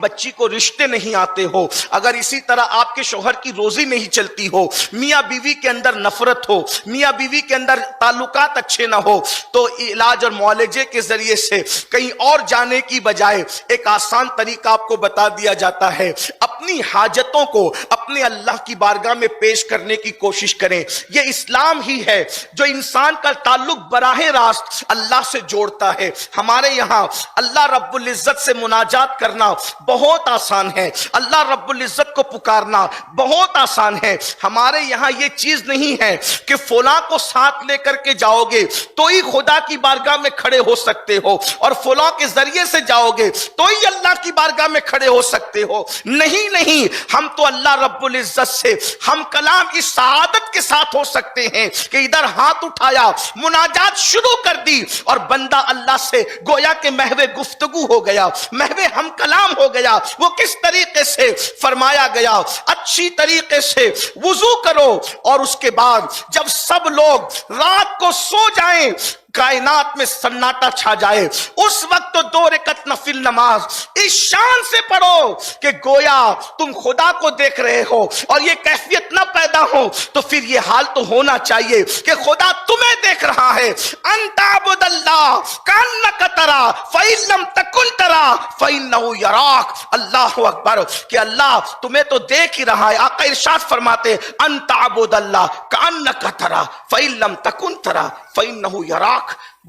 بچی کو رشتے نہیں آتے ہو، اگر اسی طرح آپ کے شوہر کی روزی نہیں چلتی ہو، میاں بیوی کے اندر نفرت ہو، میاں بیوی کے اندر تعلقات اچھے نہ ہو، تو علاج اور معالجے کے ذریعے سے کہیں اور جانے کی بجائے ایک آسان طریقہ آپ کو بتا دیا جاتا ہے۔ اپنی حاجتوں کو اپنے اللہ کی بارگاہ میں پیش کرنے کی کوشش کریں۔ یہ اسلام ہی ہے جو انسان کا تعلق براہ راست اللہ سے جوڑتا ہے۔ ہمارے یہاں اللہ رب العزت سے مناجات کرنا بہت آسان ہے، اللہ رب العزت کو پکارنا بہت آسان ہے۔ ہمارے یہاں یہ چیز نہیں ہے کہ فلاں کو ساتھ لے کر کے جاؤ گے تو ہی خدا کی بارگاہ میں کھڑے ہو سکتے ہو، اور فلاں کے ذریعے سے جاؤ گے تو ہی اللہ کی بارگاہ میں کھڑے ہو سکتے ہو۔ نہیں نہیں، ہم تو اللہ رب العزت سے ہم کلام اس سعادت کے ساتھ ہو سکتے ہیں کہ ادھر ہاتھ اٹھایا، مناجات شروع کر دی، اور بندہ اللہ سے گویا کہ محو گفتگو ہو گیا، محو ہم کلام ہو گیا۔ وہ کس طریقے سے فرمایا گیا؟ اچھی طریقے سے وضو کرو، اور اس کے بعد جب سب لوگ رات کو سو جائیں، کائنات میں سناٹا چھا جائے، اس وقت تو 2 رکعت نفل نماز اس شان سے پڑھو کہ گویا تم خدا کو دیکھ رہے ہو، اور یہ کیفیت نہ پیدا ہو تو پھر یہ حال تو ہونا چاہیے کہ خدا تمہیں دیکھ رہا ہے۔ انت عبد اللہ کانک ترا فإن لم تکن ترا فإنہ یراک۔ اللہ اکبر، کہ اللہ تمہیں تو دیکھ ہی رہا ہے۔ آقا ارشاد فرماتے انت عبد اللہ کانک ترا فإن لم تکن ترا فإنہ یراک۔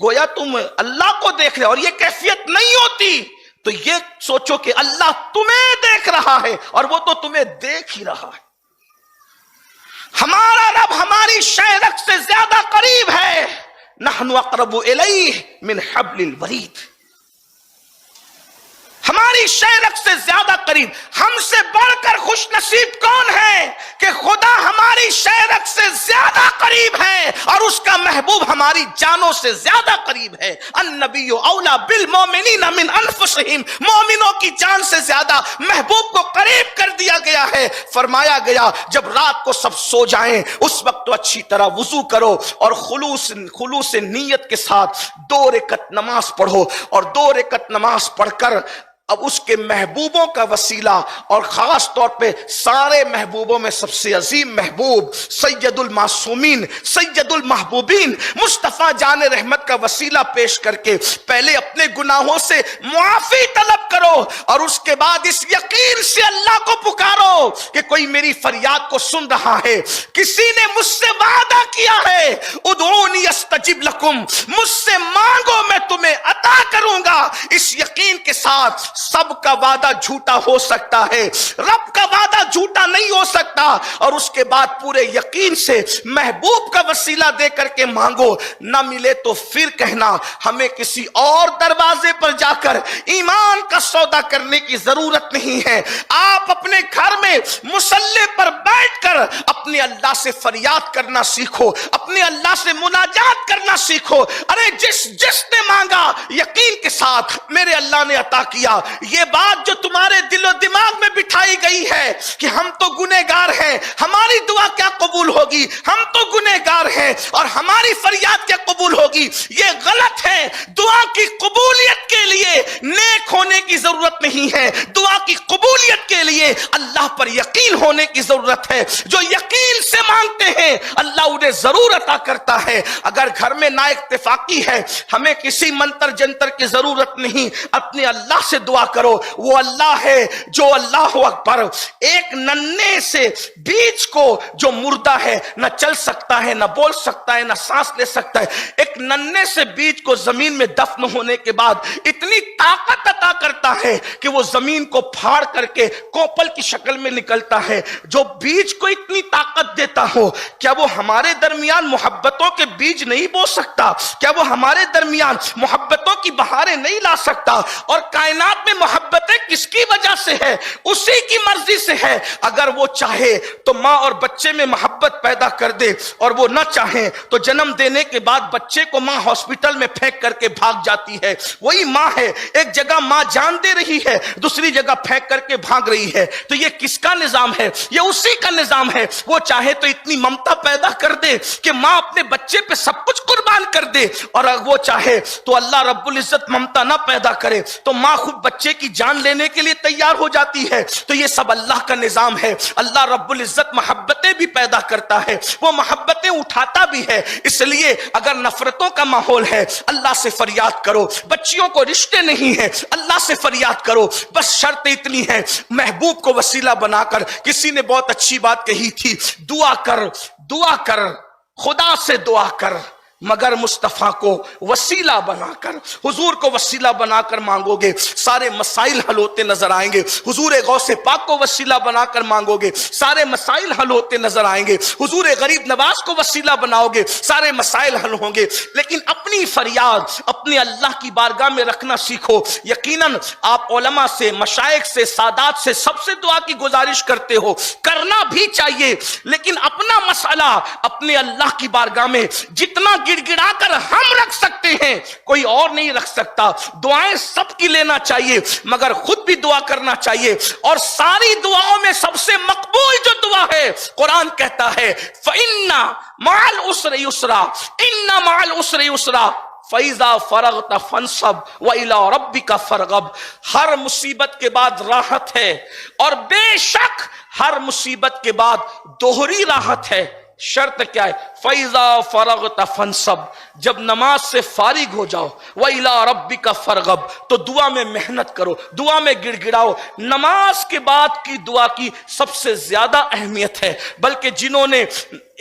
گویا تم اللہ کو دیکھ رہے، اور یہ کیفیت نہیں ہوتی تو یہ سوچو کہ اللہ تمہیں دیکھ رہا ہے، اور وہ تو تمہیں دیکھ ہی رہا ہے۔ ہمارا رب ہماری شہرک سے زیادہ قریب ہے، نحن اقرب الیہ من حبل الورید۔ ہماری شہرک سے زیادہ قریب، ہم سے بڑھ کر خوش نصیب کون ہے کہ خدا ہماری شہرک سے زیادہ قریب ہے، اور اس کا محبوب ہماری جانوں سے زیادہ قریب ہے۔ النبی اولا بالمومنین من انفسہم، مومنوں کی جان سے زیادہ محبوب کو قریب کر دیا گیا ہے۔ فرمایا گیا جب رات کو سب سو جائیں اس وقت تو اچھی طرح وضو کرو، اور خلوص نیت کے ساتھ 2 رکعت نماز پڑھو، اور 2 رکعت نماز پڑھ کر اب اس کے محبوبوں کا وسیلہ، اور خاص طور پہ سارے محبوبوں میں سب سے عظیم محبوب سید المعصومین، سید المحبوبین مصطفیٰ جان رحمت کا وسیلہ پیش کر کے پہلے اپنے گناہوں سے معافی طلب کرو، اور اس کے بعد اس یقین سے اللہ کو پکارو کہ کوئی میری فریاد کو سن رہا ہے۔ کسی نے مجھ سے وعدہ کیا ہے ادعونی استجب لکم، مجھ سے مانگو میں تمہیں عطا کروں گا۔ اس یقین کے ساتھ سب کا وعدہ جھوٹا ہو سکتا ہے، رب کا وعدہ جھوٹا نہیں ہو سکتا، اور اس کے بعد پورے یقین سے محبوب کا وسیلہ دے کر کے مانگو۔ نہ ملے تو پھر کہنا ہمیں کسی اور دروازے پر جا کر ایمان کا سودا کرنے کی ضرورت نہیں ہے۔ آپ اپنے گھر میں مصلی پر بیٹھ کر اپنے اللہ سے فریاد کرنا سیکھو، اپنے اللہ سے مناجات کرنا سیکھو۔ ارے جس نے مانگا یقین کے ساتھ میرے اللہ نے عطا کیا۔ یہ بات جو تمہارے دل و دماغ میں بٹھائی گئی ہے کہ ہم تو گنہگار ہیں، ہماری دعا کیا قبول ہوگی، ہم تو گنہگار ہیں اور ہماری فریاد کیا قبول ہوگی، یہ غلط ہے۔ دعا کی قبولیت کے لیے نیک ہونے کی ضرورت نہیں ہے، دعا کی قبولیت کے لیے اللہ پر یقین ہونے کی ضرورت ہے۔ جو یقین سے مانگتے ہیں اللہ انہیں ضرور عطا کرتا ہے۔ اگر گھر میں نا اتفاقی ہے، ہمیں کسی منتر جنتر کی ضرورت نہیں، اپنے اللہ سے دعا کرو۔ وہ اللہ ہے جو اللہ اکبر ایک ننھے سے بیج کو جو مردہ ہے، نہ چل سکتا ہے، نہ بول سکتا ہے، نہ سانس لے سکتا ہے، ایک ننھے سے بیج کو زمین میں دفن ہونے کے بعد اتنی طاقت عطا کرتا ہے کہ وہ زمین کو پھاڑ کر کے کوپل کی شکل میں نکلتا ہے۔ جو بیج کو اتنی طاقت دیتا ہو، کیا وہ ہمارے درمیان محبتوں کے بیج نہیں بو سکتا؟ کیا وہ ہمارے درمیان محبتوں کی بہاریں نہیں لا سکتا؟ اور کائنات میں محبتیں کس کی وجہ سے ہے؟ اسی کی مرضی سے ہے۔ اگر وہ چاہے تو ماں اور بچے میں محبت پیدا کر دے، اور وہ نہ چاہے تو جنم دینے کے بعد بچے کو ماں ہاسپٹل میں پھینک کر کے بھاگ جاتی ہے۔ وہی ماں ہے، ایک جگہ ماں جان دے رہی ہے، دوسری جگہ پھینک کر کے بھاگ رہی ہے۔ تو یہ کس کا نظام ہے؟ یہ اسی کا نظام ہے۔ وہ چاہے تو اتنی ممتا پیدا کر دے کہ ماں اپنے بچے پہ سب کچھ قربان کر دے، اور اگر وہ چاہے تو اللہ رب العزت ممتا نہ پیدا کرے تو ماں خود بچے کی جان لینے کے لیے تیار تیار ہو جاتی ہے تو یہ سب اللہ کا نظام ہے. اللہ رب العزت محبتیں بھی پیدا کرتا ہے, وہ محبتیں اٹھاتا بھی ہے. اس لیے اگر نفرتوں کا ماحول ہے اللہ سے فریاد کرو. بچیوں کو رشتے نہیں ہیں اللہ سے فریاد کرو. بس شرط اتنی ہے, محبوب کو وسیلہ بنا کر. کسی نے بہت اچھی بات کہی تھی, دعا کر خدا سے دعا کر مگر مصطفیٰ کو وسیلہ بنا کر, حضور کو وسیلہ بنا کر مانگو گے سارے مسائل حل ہوتے نظر آئیں گے. حضور غوث پاک کو وسیلہ بنا کر مانگو گے سارے مسائل حل ہوتے نظر آئیں گے. حضور غریب نواز کو وسیلہ بناؤ گے سارے مسائل حل ہوں گے. لیکن اپنی فریاد اپنے اللہ کی بارگاہ میں رکھنا سیکھو. یقیناً آپ علماء سے, مشائخ سے, سادات سے سب سے دعا کی گزارش کرتے ہو, کرنا بھی چاہیے, لیکن اپنا مسئلہ اپنے اللہ کی بارگاہ میں جتنا گڑ گڑا کر ہم رکھ سکتے ہیں کوئی اور نہیں رکھ سکتا. دعائیں سب کی لینا چاہیے مگر خود بھی دعا کرنا چاہیے. اور ساری دعاؤں میں سب سے مقبول جو دعا ہے قرآن کہتا ہے فَإِنَّ مَعَ الْعُسْرِ يُسْرًا إِنَّ مَعَ الْعُسْرِ يُسْرًا فَإِذَا فَرَغْتَ فَانْصَبْ وَإِلَىٰ رَبِّكَ فَارْغَب. ہر مصیبت کے بعد راحت ہے اور بے شک ہر مصیبت کے بعد دوہری راحت ہے. شرط کیا ہے؟ فَإِذَا فَرَغْتَ فَانْصَبْ, جب نماز سے فارغ ہو جاؤ, وَإِلَىٰ رَبِّكَ فَارْغَب, تو دعا میں محنت کرو, دعا میں گڑ گڑاؤ. نماز کے بعد کی دعا کی سب سے زیادہ اہمیت ہے. بلکہ جنہوں نے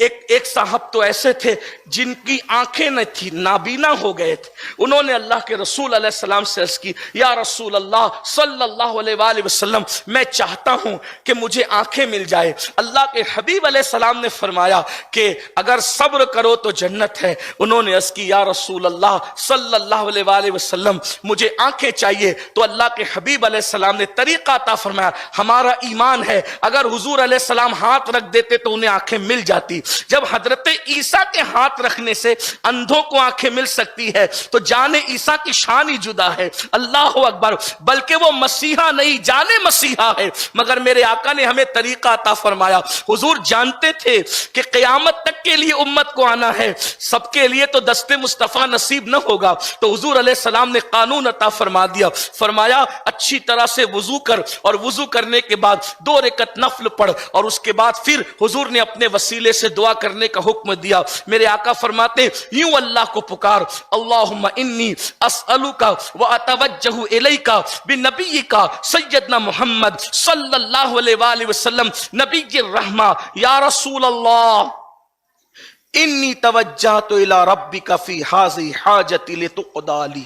ایک صاحب تو ایسے تھے جن کی آنکھیں نہ تھی, نابینا ہو گئے تھے. انہوں نے اللہ کے رسول علیہ السلام سے عرض کی, یا رسول اللہ صلی اللہ علیہ وآلہ وسلم, میں چاہتا ہوں کہ مجھے آنکھیں مل جائے. اللہ کے حبیب علیہ السلام نے فرمایا کہ اگر صبر کرو تو جنت ہے. انہوں نے عرض کی, یا رسول اللہ صلی اللہ علیہ وآلہ وسلم مجھے آنکھیں چاہیے. تو اللہ کے حبیب علیہ السلام نے طریقہ عطا فرمایا. ہمارا ایمان ہے اگر حضور علیہ السلام ہاتھ رکھ دیتے تو انہیں آنکھیں مل جاتی. جب حضرت عیسیٰ کے ہاتھ رکھنے سے اندھوں کو آنکھیں مل سکتی ہے تو جان عیسیٰ کی شان ہی جدا ہے. اللہ اکبر. بلکہ وہ مسیحا نہیں, جان مسیحا ہے. مگر میرے آقا نے ہمیں طریقہ عطا فرمایا. حضور جانتے تھے کہ قیامت تک کے لیے امت کو آنا ہے, سب کے لیے تو دست مصطفیٰ نصیب نہ ہوگا. تو حضور علیہ السلام نے قانون عطا فرما دیا. فرمایا اچھی طرح سے وضو کر, اور وضو کرنے کے بعد 2 رکعت نفل پڑھ, اور اس کے بعد پھر حضور نے اپنے وسیلے سے دعا کرنے کا حکم دیا. میرے آقا فرماتے یوں اللہ کو پکار, اللہم انی اسألک واتوجہ الیک بنبیک سیدنا محمد صلی اللہ علیہ وآلہ وسلم نبی الرحمہ, یا رسول اللہ انی توجہت الی ربک فی ھذی حاجتی لتقضی لی.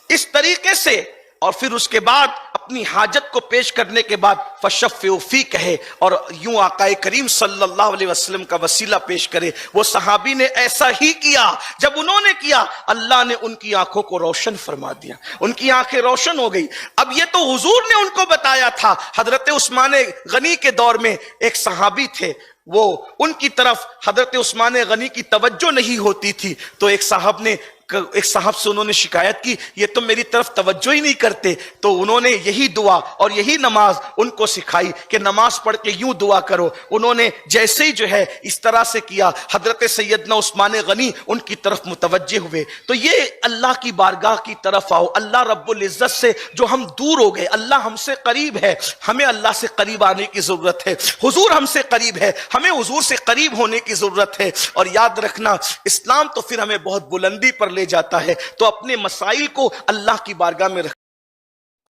اس طریقے سے, اور پھر اس کے بعد اپنی حاجت کو پیش کرنے کے بعد فشفع فی کہے, اور یوں آقا کریم صلی اللہ علیہ وسلم کا وسیلہ پیش کرے. وہ صحابی نے ایسا ہی کیا. جب انہوں نے کیا اللہ نے ان کی آنکھوں کو روشن فرما دیا, ان کی آنکھیں روشن ہو گئی. اب یہ تو حضور نے ان کو بتایا تھا. حضرت عثمان غنی کے دور میں ایک صحابی تھے, وہ ان کی طرف حضرت عثمان غنی کی توجہ نہیں ہوتی تھی. تو ایک صاحب سے انہوں نے شکایت کی, یہ تو میری طرف توجہ ہی نہیں کرتے. تو انہوں نے یہی دعا اور یہی نماز ان کو سکھائی کہ نماز پڑھ کے یوں دعا کرو. انہوں نے جیسے ہی جو ہے اس طرح سے کیا, حضرت سیدنا عثمان غنی ان کی طرف متوجہ ہوئے. تو یہ اللہ کی بارگاہ کی طرف آؤ. اللہ رب العزت سے جو ہم دور ہو گئے, اللہ ہم سے قریب ہے, ہمیں اللہ سے قریب آنے کی ضرورت ہے. حضور ہم سے قریب ہے, ہمیں حضور سے قریب ہونے کی ضرورت ہے. اور یاد رکھنا اسلام تو پھر ہمیں بہت بلندی پر لے جاتا ہے. تو اپنے مسائل کو اللہ کی بارگاہ میں رکھ